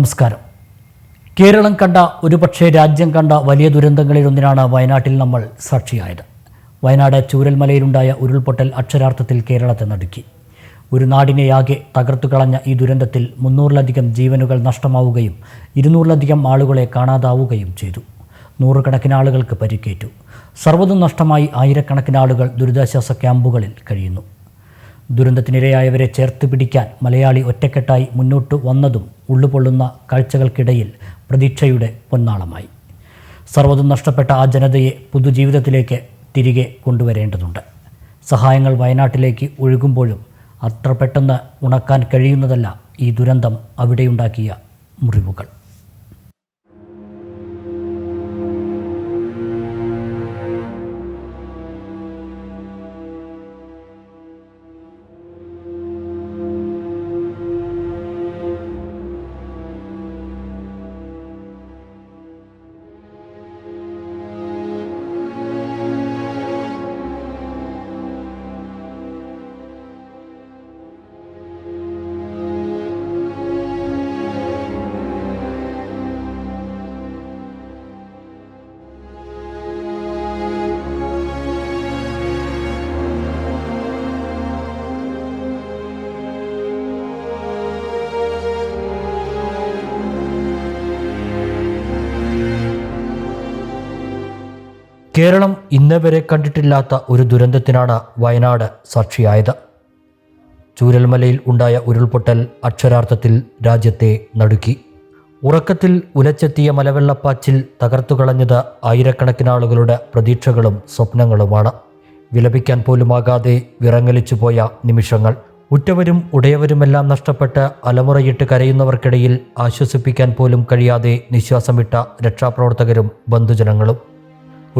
നമസ്കാരം. കേരളം കണ്ട ഒരുപക്ഷെ രാജ്യം കണ്ട വലിയ ദുരന്തങ്ങളിലൊന്നിനാണ് വയനാട്ടിൽ നമ്മൾ സാക്ഷിയായത്. വയനാട് ചൂരൽമലയിലുണ്ടായ ഉരുൾപൊട്ടൽ അക്ഷരാർത്ഥത്തിൽ കേരളത്തെ നടുക്കി. ഒരു നാടിനെയാകെ തകർത്തുകളഞ്ഞ ഈ ദുരന്തത്തിൽ 300-ലധികം ജീവനുകൾ നഷ്ടമാവുകയും 200-ലധികം ആളുകളെ കാണാതാവുകയും ചെയ്തു. നൂറുകണക്കിന് ആളുകൾക്ക് പരിക്കേറ്റു. സർവ്വതും നഷ്ടമായി ആയിരക്കണക്കിന് ആളുകൾ ദുരിതാശ്വാസ ക്യാമ്പുകളിൽ കഴിയുന്നു. ദുരന്തത്തിനിരയായവരെ ചേർത്ത് പിടിക്കാൻ മലയാളി ഒറ്റക്കെട്ടായി മുന്നോട്ട് വന്നതും ഉള്ളുപൊള്ളുന്ന കാഴ്ചകൾക്കിടയിൽ പ്രതീക്ഷയുടെ പൊന്നാളമായി. സർവ്വതും നഷ്ടപ്പെട്ട ആ ജനതയെ പുതുജീവിതത്തിലേക്ക് തിരികെ കൊണ്ടുവരേണ്ടതുണ്ട്. സഹായങ്ങൾ വയനാട്ടിലേക്ക് ഒഴുകുമ്പോഴും അത്ര പെട്ടെന്ന് ഉണക്കാൻ കഴിയുന്നതല്ല ഈ ദുരന്തം അവിടെയുണ്ടാക്കിയ മുറിവുകൾ. കേരളം ഇന്നേവരെ കണ്ടിട്ടില്ലാത്ത ഒരു ദുരന്തത്തിനാണ് വയനാട് സാക്ഷിയായത്. ചൂരൽമലയിൽ ഉണ്ടായ ഉരുൾപൊട്ടൽ അക്ഷരാർത്ഥത്തിൽ രാജ്യത്തെ നടുക്കി. ഉറക്കത്തിൽ ഉലച്ചെത്തിയ മലവെള്ളപ്പാച്ചിൽ തകർത്തുകളഞ്ഞത് ആയിരക്കണക്കിന് ആളുകളുടെ പ്രതീക്ഷകളും സ്വപ്നങ്ങളുമാണ്. വിലപിക്കാൻ പോലുമാകാതെ വിറങ്ങലിച്ചുപോയ നിമിഷങ്ങൾ. ഉറ്റവരും ഉടയവരുമെല്ലാം നഷ്ടപ്പെട്ട് അലമുറയിട്ട് കരയുന്നവർക്കിടയിൽ ആശ്വസിപ്പിക്കാൻ പോലും കഴിയാതെ നിശ്വാസം വിട്ട രക്ഷാപ്രവർത്തകരും ബന്ധുജനങ്ങളും.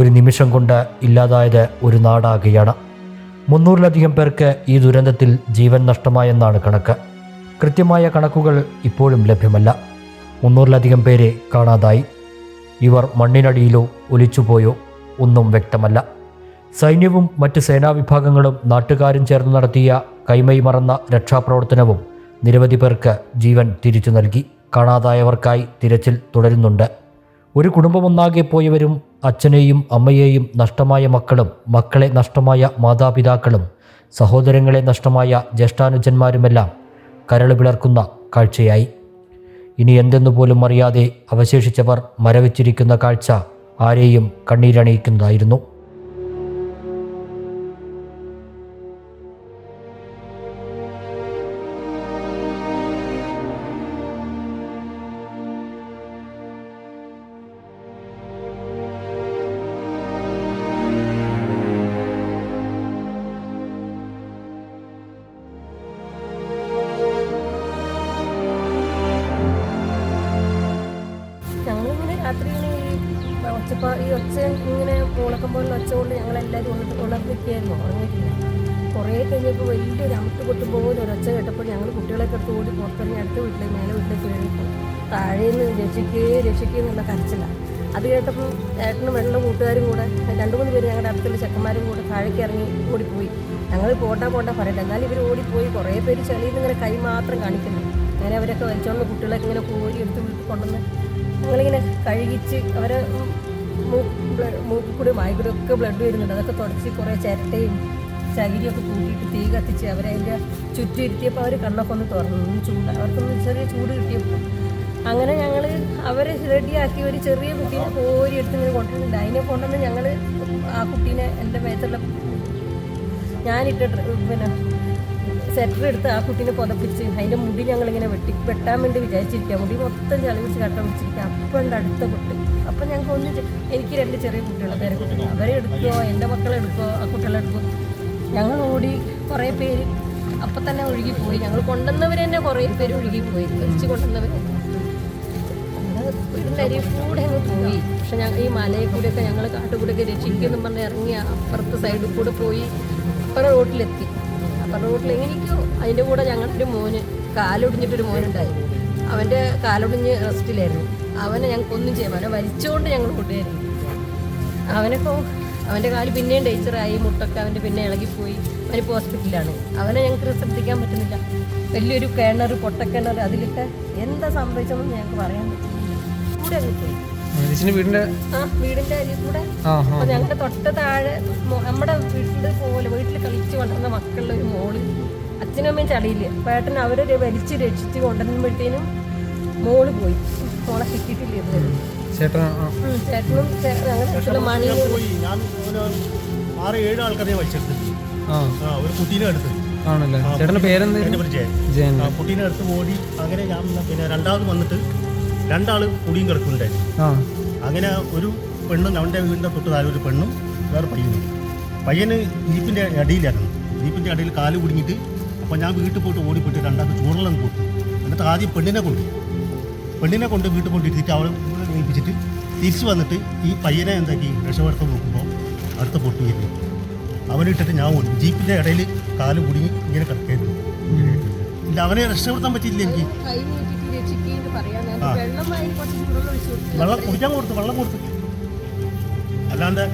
ഒരു നിമിഷം കൊണ്ട് ഇല്ലാതായത് ഒരു നാടാകുകയാണ്. 300-ലധികം പേർക്ക് ഈ ദുരന്തത്തിൽ ജീവൻ നഷ്ടമായെന്നാണ് കണക്ക്. കൃത്യമായ കണക്കുകൾ ഇപ്പോഴും ലഭ്യമല്ല. 300-ലധികം പേരെ കാണാതായി. ഇവർ മണ്ണിനടിയിലോ ഒലിച്ചുപോയോ ഒന്നും വ്യക്തമല്ല. സൈന്യവും മറ്റ് സേനാവിഭാഗങ്ങളും നാട്ടുകാരും ചേർന്ന് നടത്തിയ കൈമൈ മറന്ന രക്ഷാപ്രവർത്തനവും നിരവധി പേർക്ക് ജീവൻ തിരിച്ചു നൽകി. കാണാതായവർക്കായി തിരച്ചിൽ തുടരുന്നുണ്ട്. ഒരു കുടുംബമൊന്നാകെ പോയവരും അച്ഛനെയും അമ്മയെയും നഷ്ടമായ മക്കളും, മക്കളെ നഷ്ടമായ മാതാപിതാക്കളും, സഹോദരങ്ങളെ നഷ്ടമായ ജ്യേഷ്ഠാനുജന്മാരുമെല്ലാം കരൾ പിളർക്കുന്ന കാഴ്ചയായി. ഇനി എന്തെന്നു പോലും അറിയാതെ അവശേഷിച്ചവർ മരവിച്ചിരിക്കുന്ന കാഴ്ച ആരെയും കണ്ണീരണിയിക്കുന്നതായിരുന്നു. രാത്രി ഈ ഒച്ച ഇങ്ങനെ മുളക്കുമ്പോഴുള്ള ഒച്ച കൊണ്ട് ഞങ്ങളെല്ലാവരും ഉണർന്നിരിക്കുകയായിരുന്നു, ഉറങ്ങിയിട്ടില്ല. കുറേ കഴിഞ്ഞപ്പോൾ വലിയൊരു അമുട്ട് പൊട്ടുമ്പോൾ ഒരൊച്ച കേട്ടപ്പോൾ ഞങ്ങൾ കുട്ടികളൊക്കെ എടുത്ത് ഓടി പുറത്തിറങ്ങി അടുത്ത വീട്ടിലേക്ക് മേലെ വീട്ടിലേക്ക് കയറിയപ്പോൾ താഴേന്ന് രക്ഷിക്കുക എന്നുള്ള കരച്ചിലാണ്. അത് കേട്ടപ്പോൾ ഏട്ടനും വെള്ളം കൂട്ടുകാരും കൂടെ 2-3 പേര് ഞങ്ങളുടെ അടുത്തുള്ള ചെക്കന്മാരും കൂടെ താഴേക്ക് ഇറങ്ങി ഓടിപ്പോയി. ഞങ്ങൾ പോട്ടാ പറയട്ടെ, എന്നാലും ഇവർ ഓടിപ്പോയി. കുറേ പേര് ചെളിയിൽ നിന്ന് ഇങ്ങനെ കൈ മാത്രം കാണിക്കുന്നു. അങ്ങനെ അവരൊക്കെ വലിച്ചോണ്ട് കുട്ടികളൊക്കെ ഇങ്ങനെ കോരി എടുത്ത് വീട്ടിൽ കൊണ്ടുവന്ന് ഞങ്ങളിങ്ങനെ കഴുകിച്ച് അവരെ മൂക്കിൽ കൂടി വായിക്കൂടെ ഒക്കെ ബ്ലഡ് വരുന്നുണ്ട്. അതൊക്കെ തുടച്ച് കുറേ ചിരട്ടയും ചകിരിയൊക്കെ കൂട്ടിയിട്ട് തീ കത്തിച്ച് അവരെ അതിൻ്റെ ചുറ്റും ഇരുത്തിയപ്പോൾ അവർ കണ്ണൊക്കെ ഒന്ന് തുറന്നു. അവർക്കൊന്ന് ചെറിയ ചൂട് കിട്ടിയപ്പോൾ അങ്ങനെ ഞങ്ങൾ അവരെ റെഡിയാക്കി ഒരു ചെറിയ കുട്ടീനെ കോരി എടുത്ത് ഇങ്ങനെ കൊണ്ടുവരുന്നുണ്ട്. അതിനെ കൊണ്ടുവന്ന് ഞങ്ങൾ ആ കുട്ടീനെ എൻ്റെ മേത്തുള്ള ഞാനിട്ട സെറ്റർ എടുത്ത് ആ കുട്ടീനെ പുതപ്പിച്ച് അതിൻ്റെ മുടി ഞങ്ങളിങ്ങനെ വെട്ടാൻ വേണ്ടി വിചാരിച്ചിരിക്കുക. മുടി മൊത്തം ചളിവിച്ച് കട്ട പിടിച്ചിരിക്കുക. അപ്പം ഉണ്ട് അടുത്ത കുട്ടി. അപ്പം ഞങ്ങൾക്ക് എനിക്ക് 2 ചെറിയ കുട്ടികളെ പേരെ കുട്ടികൾ അവരെ എടുക്കുമോ എൻ്റെ മക്കളെ എടുക്കുമോ ആ കുട്ടികളെ എടുക്കുമോ. ഞങ്ങൾ ഓടി കുറേ പേര് അപ്പം തന്നെ ഒഴുകിപ്പോയി. ഞങ്ങൾ കൊണ്ടുവന്നവർ തന്നെ കുറേ പേര് ഒഴുകിപ്പോയി. തിരിച്ച് കൊണ്ടുവന്നവർ വീടിൻ്റെ അരിയിൽ കൂടെ അങ്ങ് പോയി. പക്ഷെ ഞങ്ങൾ ഈ മലയിൽ കൂടെയൊക്കെ ഞങ്ങൾ കാട്ടുകൂടെയൊക്കെ രക്ഷിക്കുമെന്നും പറഞ്ഞ് ഇറങ്ങി അപ്പുറത്തെ സൈഡിൽ കൂടെ പോയി അപ്പുറം റോട്ടിലെത്തി. അപ്പം റോട്ടിൽ എങ്ങനെയൊക്കെയോ അതിൻ്റെ കൂടെ ഞങ്ങളുടെ ഒരു മോന് കാലൊടിഞ്ഞിട്ടൊരു മോനുണ്ടായി. അവൻ്റെ കാലൊടിഞ്ഞ് റെസ്റ്റിലായിരുന്നു. അവനെ ഞങ്ങൾക്കൊന്നും ചെയ്യാൻ അവനെ വലിച്ചുകൊണ്ട് ഞങ്ങൾ കൊണ്ടുവരുന്നു. അവനിപ്പോൾ അവൻ്റെ കാല് പിന്നെയും ഡേച്ചറായി, മുട്ടൊക്കെ അവൻ്റെ പിന്നെ ഇളകിപ്പോയി. അവനിപ്പോൾ ഹോസ്പിറ്റലിലാണ്. അവനെ ഞങ്ങൾക്ക് ശ്രദ്ധിക്കാൻ പറ്റുന്നില്ല. വലിയൊരു കിണർ, പൊട്ടക്കിണർ, അതിലൊക്കെ എന്താ സംഭവിച്ചതെന്ന് ഞങ്ങൾക്ക് പറയാൻ പറ്റില്ല. കൂടെ പോയി വീടിന്റെ വീടിന്റെ അരിയിൽ കൂടെ. അപ്പൊ ഞങ്ങളുടെ തൊട്ട് താഴെ നമ്മുടെ വീട്ടിൽ പോലെ വീട്ടിൽ കളിച്ചു കൊണ്ടിരുന്ന മക്കളുടെ ഒരു മോള്, അച്ഛനും അമ്മയും ചളിയില്ല, പേട്ടൻ അവരെ വലിച്ച് രക്ഷിച്ച് കൊണ്ടുവരുമ്പോഴത്തേനും മോള് പോയി. മോളെ കിട്ടിയിട്ടില്ല ഇതുവരെ. ചേട്ടനും ഞങ്ങളുടെ മണി ഞാൻ 6-7 ആൾക്കാരെ വലിച്ചെടുത്തിട്ടുണ്ട്. ഒരു കുട്ടീനെ അടുത്ത് ആണല്ലേ. ചേട്ടന്റെ പേരെന്താ? കുട്ടീനെ അടുത്ത് ഓടി. അങ്ങനെ ഞാൻ പിന്നെ രണ്ടാമത് വന്നിട്ട് 2 ആള് കുടിയും കിടക്കുന്നുണ്ടായിരുന്നു. അങ്ങനെ ഒരു പെണ്ണും അവൻ്റെ വീടിൻ്റെ തൊട്ട് താഴെ ഒരു പെണ്ണും വേറെ പയ്യന് ജീപ്പിൻ്റെ അടിയിലായിരുന്നു. ജീപ്പിൻ്റെ അടിയിൽ കാല് കുടുങ്ങിയിട്ട് അപ്പോൾ ഞാൻ വീട്ടിൽ പോയിട്ട് ഓടിപ്പോയിട്ട് 2 ചൂടുള്ളത് കൊടുത്തു. എന്നിട്ട് ആദ്യം പെണ്ണിനെ കൊണ്ട് വീട്ടിൽ കൊണ്ടിരുത്തിയിട്ട് അവളെ ഏൽപ്പിച്ചിട്ട് തിരിച്ചു വന്നിട്ട് ഈ പയ്യനെ എന്താക്കി രക്ഷപ്പെടുത്താൻ നോക്കുമ്പോൾ അടുത്ത പൊട്ടി വരുന്നു. അവനിട്ടിട്ട് ഞാൻ ഓടി. ജീപ്പിൻ്റെ ഇടയിൽ കാല് കുടുങ്ങി ഇങ്ങനെ കിടക്കായിരുന്നു. ഇല്ല, അവനെ രക്ഷപ്പെടുത്താൻ പറ്റിയില്ല എനിക്ക്. വെള്ളം കുടിക്കാൻ കൊടുത്തു, വെള്ളം കൊടുത്തു. അല്ലാണ്ട്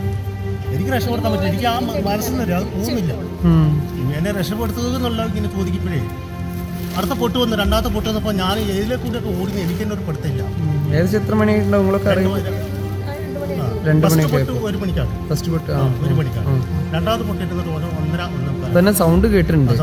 എനിക്ക് രക്ഷപ്പെടുത്താൻ പറ്റില്ല. എനിക്ക് ആ മനസ്സിൽ നിന്ന് അത് പോകുന്നില്ല. എന്നെ രക്ഷപ്പെടുത്തുന്നത് എന്നുള്ള ഇങ്ങനെ ചോദിക്കുമ്പോഴേ അടുത്ത പൊട്ട് വന്നു. 2ാമത്തെ പൊട്ട് വന്നപ്പോൾ ഞാൻ ഏതിലെ കൂടെയൊക്കെ ഓടുന്നു. എനിക്ക് തന്നെ ഒരു പഠിത്തമില്ല. ഏകദേശം എത്ര മണിയായിട്ടുണ്ടാവും നിങ്ങളൊക്കെ അറിയുമ്പോൾ? 2 മണിക്കാണ്. 1 മണിക്കാണ് ഫസ്റ്റ് പൊട്ട്. 1 മണിക്കാണ്. 2ാമത്തെ പൊട്ട് ഇട്ടിട്ട് 1:30 തന്നെ സൗണ്ട് കേട്ടിട്ടുണ്ട്.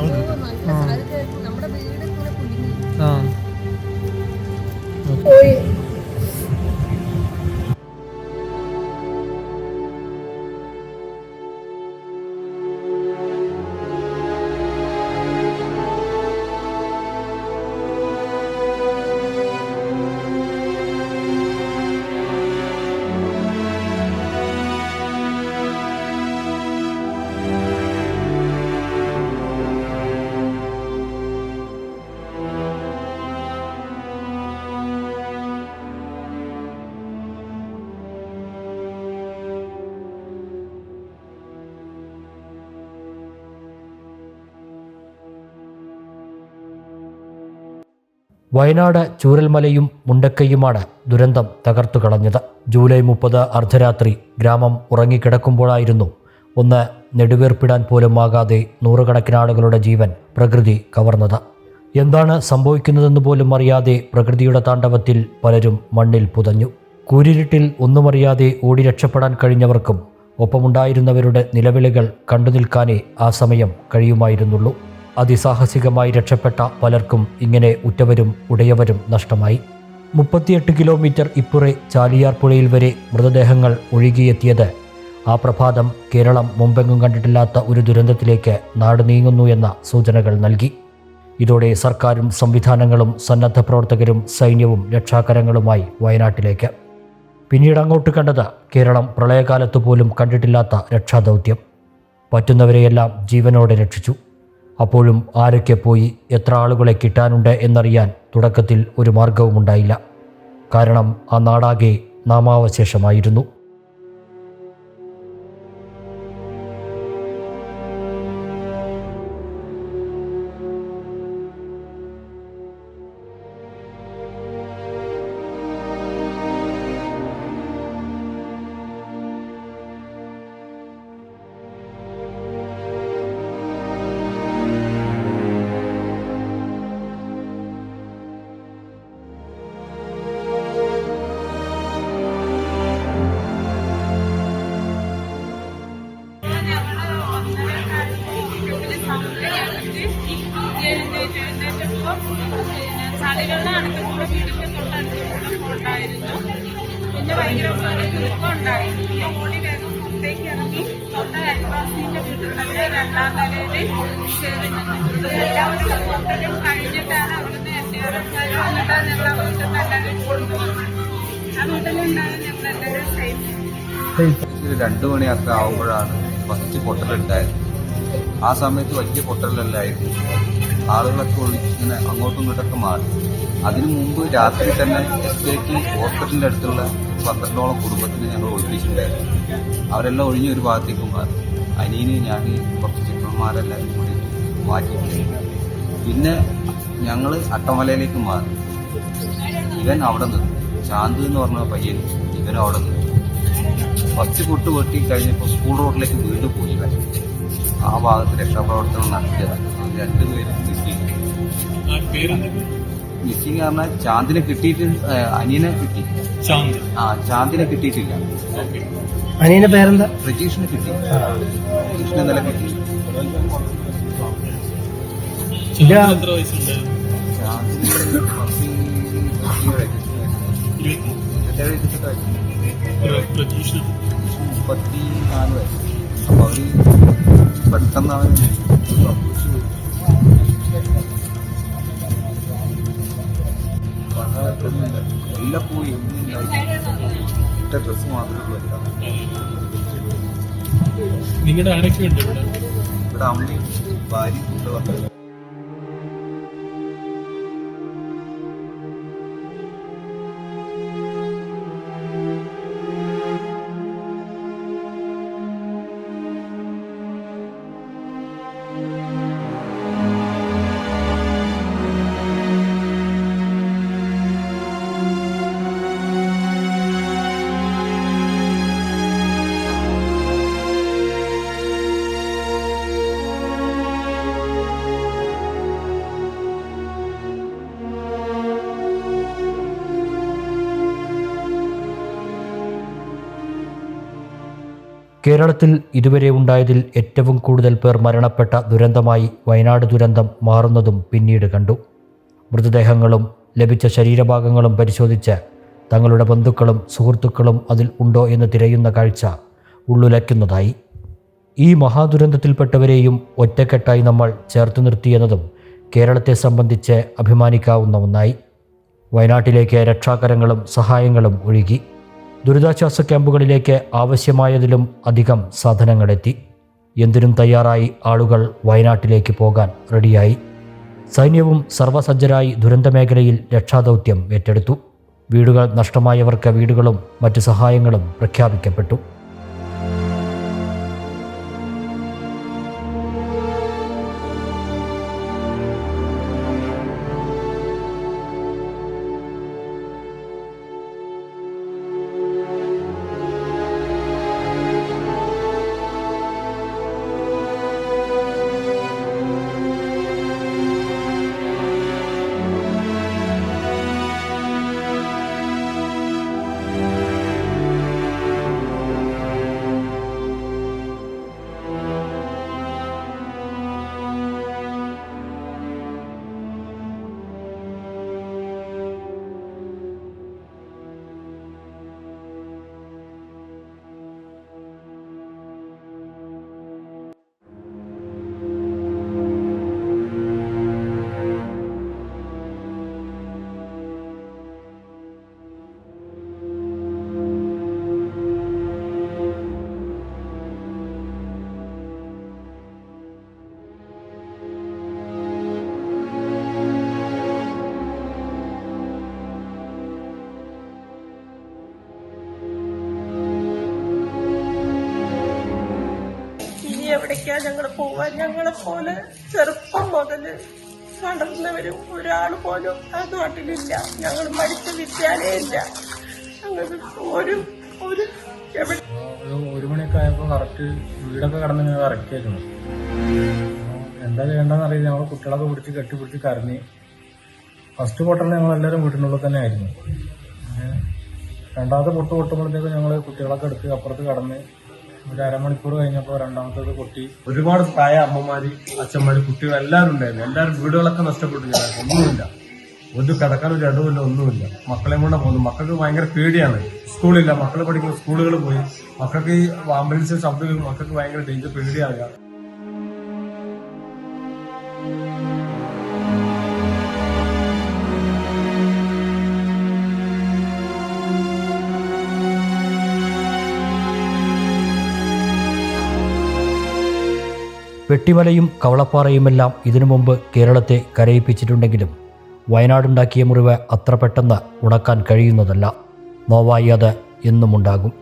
വയനാട് ചൂരൽമലയും മുണ്ടക്കൈയുമാണ് ദുരന്തം തകർത്തു കളഞ്ഞത്. ജൂലൈ 30 അർദ്ധരാത്രി ഗ്രാമം ഉറങ്ങിക്കിടക്കുമ്പോഴായിരുന്നു ഒന്ന് നെടുവീർപ്പിടാൻ പോലും ആകാതെ നൂറുകണക്കിന് ആളുകളുടെ ജീവൻ പ്രകൃതി കവർന്നത്. എന്താണ് സംഭവിക്കുന്നതെന്ന് പോലും അറിയാതെ പ്രകൃതിയുടെ താണ്ഡവത്തിൽ പലരും മണ്ണിൽ പുതഞ്ഞു. കൂരിരുട്ടിൽ ഒന്നുമറിയാതെ ഓടി രക്ഷപ്പെടാൻ കഴിഞ്ഞവർക്കും ഒപ്പമുണ്ടായിരുന്നവരുടെ നിലവിളികൾ കണ്ടു നിൽക്കാനേ ആ സമയം കഴിയുമായിരുന്നുള്ളൂ. അതിസാഹസികമായി രക്ഷപ്പെട്ട പലർക്കും ഇങ്ങനെ ഉറ്റവരും ഉടയവരും നഷ്ടമായി. 38 കിലോമീറ്റർ ഇപ്പുറേ ചാലിയാർ പുഴയിൽ വരെ മൃതദേഹങ്ങൾ ഒഴുകിയെത്തിയത് ആ പ്രഭാതം കേരളം മുമ്പെങ്ങും കണ്ടിട്ടില്ലാത്ത ഒരു ദുരന്തത്തിലേക്ക് നാട് നീങ്ങുന്നു എന്ന സൂചനകൾ നൽകി. ഇതോടെ സർക്കാരും സംവിധാനങ്ങളും സന്നദ്ധ പ്രവർത്തകരും സൈന്യവും രക്ഷാകരങ്ങളുമായി വയനാട്ടിലേക്ക്. പിന്നീട് അങ്ങോട്ട് കണ്ടത് കേരളം പ്രളയകാലത്ത് പോലും കണ്ടിട്ടില്ലാത്ത രക്ഷാദൗത്യം. പറ്റുന്നവരെയെല്ലാം ജീവനോടെ രക്ഷിച്ചു. അപ്പോഴും ആരൊക്കെ പോയി, എത്ര ആളുകളെ കിട്ടാനുണ്ട് എന്നറിയാൻ തുടക്കത്തിൽ ഒരു മാർഗവുമുണ്ടായില്ല. കാരണം ആ നാടാകെ നാമാവശേഷമായിരുന്നു. ചളികളുടെ അടക്കമുള്ള വീടിന്റെ തൊട്ടടുത്ത് ഉണ്ടായിരുന്നു. പിന്നെ ഭയങ്കര ദുഃഖം ഉണ്ടായിരുന്നു. ഞാൻ ഓടി വേഗം പുറത്തേക്ക് ഇറങ്ങി തൊട്ട അയൽവാസിന്റെ വീട്ടിൽ 2ാം നിലയിൽ കയറി നിന്നു. എല്ലാവരും ഹോട്ടലും കഴിഞ്ഞിട്ടാണ് അവിടുന്ന് എൻഡിആർഎഫ്കാർ വന്നിട്ടാണ് ഞങ്ങൾ അവിടുത്തെ എല്ലാവരും കൊണ്ടുപോകുന്നത്. ആ വീട്ടിലുണ്ടാകും ഞങ്ങൾ എല്ലാവരും സേഫ്. 2 മണിയൊക്കെ ആവുമ്പോഴാണ് ഫസ്റ്റ് പൊട്ടലുണ്ടായത്. ആ സമയത്ത് വലിയ പൊട്ടലല്ലായിരുന്നു. ആളുകളൊക്കെ ഇങ്ങനെ അങ്ങോട്ടും ഇങ്ങോട്ടൊക്കെ മാറി. അതിനു മുമ്പ് രാത്രി തന്നെ എസ്റ്റേറ്റ് ഹോസ്പിറ്റലിൻ്റെ അടുത്തുള്ള 12ഓളം കുടുംബത്തിന് ഞങ്ങൾ ഒഴിപ്പിച്ചിട്ടുണ്ടായിരുന്നു. അവരെല്ലാം ഒഴിഞ്ഞ് ഒരു ഭാഗത്തേക്ക് മാറി. അനിയന് ഞാൻ കുറച്ച് ചിത്രന്മാരെല്ലാവരും കൂടി മാറ്റിയിട്ടുണ്ട്. പിന്നെ ഞങ്ങൾ അട്ടമലയിലേക്ക് മാറി. ഇവൻ അവിടെ നിന്നു. ശാന്ത് എന്ന് പറഞ്ഞ പയ്യൻ ഇവനും അവിടെ നിന്നു. ഫസ്റ്റ് പൊട്ട് വെട്ടി കഴിഞ്ഞപ്പോൾ സ്കൂൾ റോഡിലേക്ക് വീണ്ടും പോയി. ആ ഭാഗത്ത് രക്ഷാപ്രവർത്തനം നടത്തിയതാണ്. 2 പേരും കിട്ടി. മിസ്സിങ് പറഞ്ഞാൽ ചാന്ദിനെ കിട്ടിയിട്ട് അനിയനെ കിട്ടി. ചാന്ദിനെ കിട്ടിയിട്ടില്ല. അനിയന്റെ പേരെന്താ? പ്രജീഷിനെ കിട്ടി. പ്രജീഷിനെ ഇന്നലെ കിട്ടി. ചാന്ദിന് 34 വയസ്സ്. അപ്പൊ അവര് പെട്ടെന്ന് അവൻ എല്ലാം പോയി. ഒറ്റ ഡ്രസ് മാത്രമേ നിങ്ങളുടെ ആരൊക്കെയുണ്ട് ഇവിടെ? ഇവിടെ അമ്മയും ഭാര്യയും കുട്ടികളൊക്കെ. കേരളത്തിൽ ഇതുവരെ ഉണ്ടായതിൽ ഏറ്റവും കൂടുതൽ പേർ മരണപ്പെട്ട ദുരന്തമായി വയനാട് ദുരന്തം മാറുന്നതും പിന്നീട് കണ്ടു. മൃതദേഹങ്ങളും ലഭിച്ച ശരീരഭാഗങ്ങളും പരിശോധിച്ച് തങ്ങളുടെ ബന്ധുക്കളും സുഹൃത്തുക്കളും അതിൽ ഉണ്ടോ എന്ന് തിരയുന്ന കാഴ്ച ഉള്ളുലയ്ക്കുന്നതായി. ഈ മഹാദുരന്തത്തിൽപ്പെട്ടവരെയും ഒറ്റക്കെട്ടായി നമ്മൾ ചേർത്ത് നിർത്തിയെന്നതും കേരളത്തെ സംബന്ധിച്ച് അഭിമാനിക്കാവുന്ന ഒന്നായി. വയനാട്ടിലേക്ക് രക്ഷാകരങ്ങളും സഹായങ്ങളും ഒഴുകി. ദുരിതാശ്വാസ ക്യാമ്പുകളിലേക്ക് ആവശ്യമായതിലും അധികം സാധനങ്ങളെത്തി. എന്തിനും തയ്യാറായി ആളുകൾ വയനാട്ടിലേക്ക് പോകാൻ റെഡിയായി. സൈന്യവും സർവസജ്ജരായി ദുരന്തമേഖലയിൽ രക്ഷാദൗത്യം ഏറ്റെടുത്തു. വീടുകൾ നഷ്ടമായവർക്ക് വീടുകളും മറ്റ് സഹായങ്ങളും പ്രഖ്യാപിക്കപ്പെട്ടു. എവിടേക്കാ ഞങ്ങൾ പോവാൻ? ഞങ്ങളെ പോലെ ചെറുപ്പം മുതല് വളർന്നവരും ഒരാൾ പോലും ആ നാട്ടിലില്ല. ഞങ്ങൾ പഠിച്ച വിദ്യാലയമില്ല. ഞങ്ങൾക്ക് ഒരു മണിയൊക്കെ ആയപ്പോൾ കറക്റ്റ് വീടൊക്കെ കടന്ന് ഇങ്ങനെ ഇറക്കിയായിരുന്നു. എന്താ ചെയ്യേണ്ടെന്ന് അറിയില്ല. ഞങ്ങൾ കുട്ടികളൊക്കെ പിടിച്ച് കെട്ടിപ്പിടിച്ച് കരഞ്ഞ് ഫസ്റ്റ് പൊട്ടലിന് ഞങ്ങളെല്ലാവരും വീട്ടിനുള്ളിൽ തന്നെ ആയിരുന്നു. രണ്ടാമത്തെ പൊട്ടുമ്പോഴത്തേക്ക് ഞങ്ങൾ കുട്ടികളൊക്കെ എടുത്ത് അപ്പുറത്ത് കടന്ന് ഒരു അരമണിക്കൂർ കഴിഞ്ഞപ്പോൾ രണ്ടാമത്തേത് പൊട്ടി. ഒരുപാട് പ്രായ അമ്മമാര് അച്ഛന്മാര് കുട്ടികൾ എല്ലാവരും ഉണ്ടായിരുന്നു. എല്ലാവരും വീടുകളൊക്കെ നഷ്ടപ്പെട്ടു. ഒന്നുമില്ല, ഒരു കിടക്കാൻ ഒരു ഇടവില്ല, ഒന്നുമില്ല. മക്കളെയും കൊണ്ട് പോകുന്നു. മക്കൾക്ക് ഭയങ്കര പേടിയാണ്. സ്കൂളില്ല, മക്കൾ പഠിക്കുന്ന സ്കൂളുകൾ പോയി. മക്കൾക്ക് ഈ ആംബുലൻസ് ശബ്ദങ്ങൾ മക്കൾക്ക് ഭയങ്കര ഡേഞ്ചർ, പേടിയാകുക. വെട്ടിമലയും കവളപ്പാറയുമെല്ലാം ഇതിനു മുമ്പ് കേരളത്തെ കരയിപ്പിച്ചിട്ടുണ്ടെങ്കിലും വയനാടുണ്ടാക്കിയ മുറിവ് അത്ര പെട്ടെന്ന് ഉണക്കാൻ കഴിയുന്നതല്ല. നോവായി അത് എന്നുമുണ്ടാകും.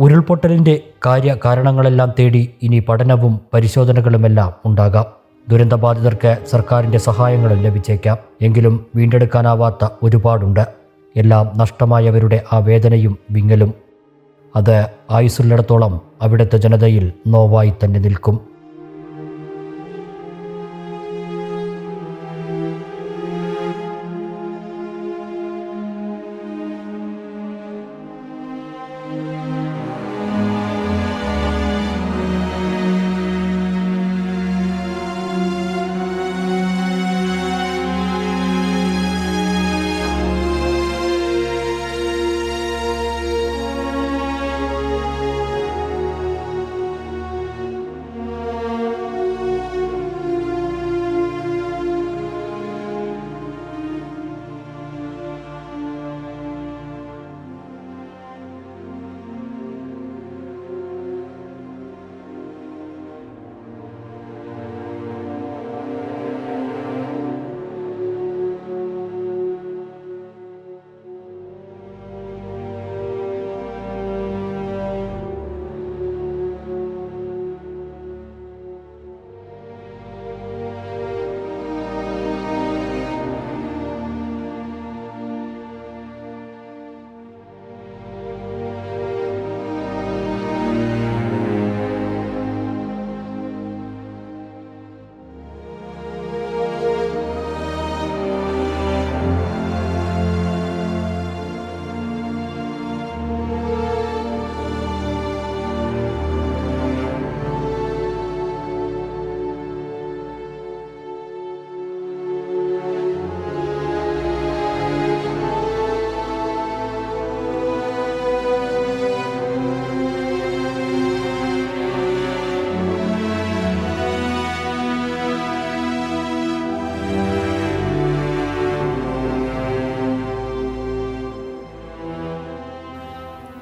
ഉരുൾപൊട്ടലിൻ്റെ കാര്യകാരണങ്ങളെല്ലാം തേടി ഇനി പഠനവും പരിശോധനകളുമെല്ലാം ഉണ്ടാകാം. ദുരന്തബാധിതർക്ക് സർക്കാരിൻ്റെ സഹായങ്ങളും ലഭിച്ചേക്കാം. എങ്കിലും വീണ്ടെടുക്കാനാവാത്ത ഒരുപാടുണ്ട്. എല്ലാം നഷ്ടമായവരുടെ ആ വേദനയും വിങ്ങലും അത് ആയുസ്സുള്ളിടത്തോളം അവിടുത്തെ ജനതയിൽ നോവായി തന്നെ നിൽക്കും.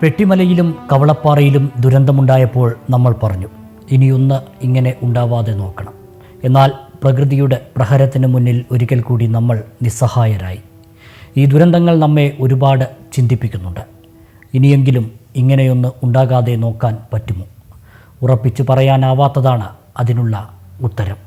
പെട്ടിമലയിലും കവളപ്പാറയിലും ദുരന്തമുണ്ടായപ്പോൾ നമ്മൾ പറഞ്ഞു, ഇനിയൊന്ന് ഇങ്ങനെ ഉണ്ടാവാതെ നോക്കണം. എന്നാൽ പ്രകൃതിയുടെ പ്രഹരത്തിന് മുന്നിൽ ഒരിക്കൽ കൂടി നമ്മൾ നിസ്സഹായരായി. ഈ ദുരന്തങ്ങൾ നമ്മെ ഒരുപാട് ചിന്തിപ്പിക്കുന്നുണ്ട്. ഇനിയെങ്കിലും ഇങ്ങനെയൊന്ന് ഉണ്ടാകാതെ നോക്കാൻ പറ്റുമോ? ഉറപ്പിച്ചു പറയാനാവാത്തതാണ് അതിനുള്ള ഉത്തരം.